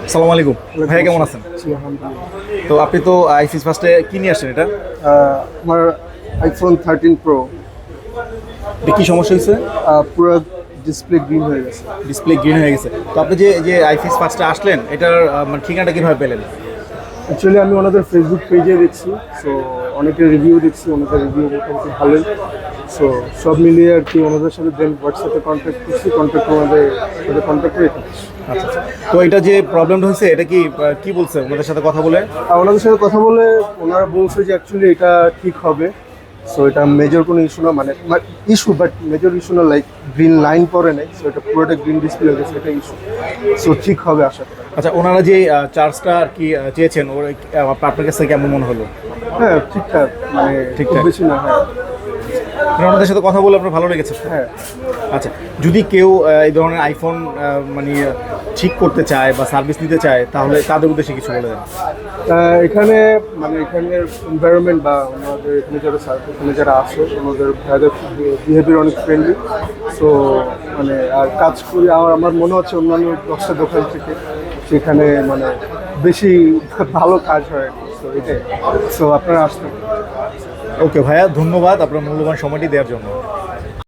আসসালামু আলাইকুম ভাইয়া, কেমন আছেন? জি, আলহামদুলিল্লাহ। তো আপনি তো আইফিস ফার্স্টে কি নিয়ে আসছেন এটা? আমার আইফোন 13 প্রো এটা কি সমস্যা হয়েছে? পুরো ডিসপ্লে গ্রিন হয়ে গেছে। ডিসপ্লে গ্রিন হয়ে গেছে। তো আপনি যে আইফিস ফার্স্টে আসলেন, এটার মানে ঠিকানাটা কীভাবে পেলেন? অ্যাকচুয়ালি আমি ওনাদের ফেসবুক পেজে দেখছি, সো অনেকের রিভিউ দেখছি, ওনাদের রিভিউ মোটামুটি ভালোই। সো সব মিলিয়ে আর কি ওনাদের সাথে দেন হোয়াটসঅ্যাপে কন্ট্যাক্ট করছি, ওনাদের সাথে কন্ট্যাক্ট করে এখানে আসছি। আচ্ছা আচ্ছা। তো এটা যে প্রবলেমটা হয়েছে, এটা কি কি বলছে ওনাদের সাথে কথা বলে? আর ওনাদের সাথে কথা বলে ওনারা বলছে যে অ্যাকচুয়ালি এটা ঠিক হবে। সো এটা মেজর কোনো ইস্যু না, মানে ইস্যু বাট মেজর ইস্যু না, লাইক গ্রিন লাইন পরে নেই, সো এটা পুরোটা গ্রিন ডিসপ্লে হয়ে গেছে, এটা ইস্যু। সো ঠিক হবে আশা করি। আচ্ছা, ওনারা যে চার্জটা আর কি চেয়েছেন, ওরা আপনার কাছে কেমন মনে হলো? হ্যাঁ, ঠিকঠাক, মানে ঠিকঠাক। খুব বেশি না। হ্যাঁ মানে ওনাদের সাথে কথা বলে আপনার ভালো লেগেছে? হ্যাঁ। আচ্ছা, যদি কেউ এই ধরনের আইফোন মানে ঠিক করতে চায় বা সার্ভিস নিতে চায়, তাহলে তাদের উদ্দেশ্যে কিছু বলে দেন। এখানে মানে এখানের এনভায়রনমেন্ট বা ওনাদের এখানে যারা এখানে যারা আসে ওনাদের বিহেভিয়ার অনেক ফ্রেন্ডলি। সো মানে আর কাজ করি আমার মনে হচ্ছে অন্যান্য 10টা দোকান থেকে সেখানে মানে বেশি ভালো কাজ হয়। সো এটাই। সো আপনারা আসতে পারেন। ওকে ভাইয়া, ধন্যবাদ আপনার মূল্যবান সময়টি দেওয়ার জন্য।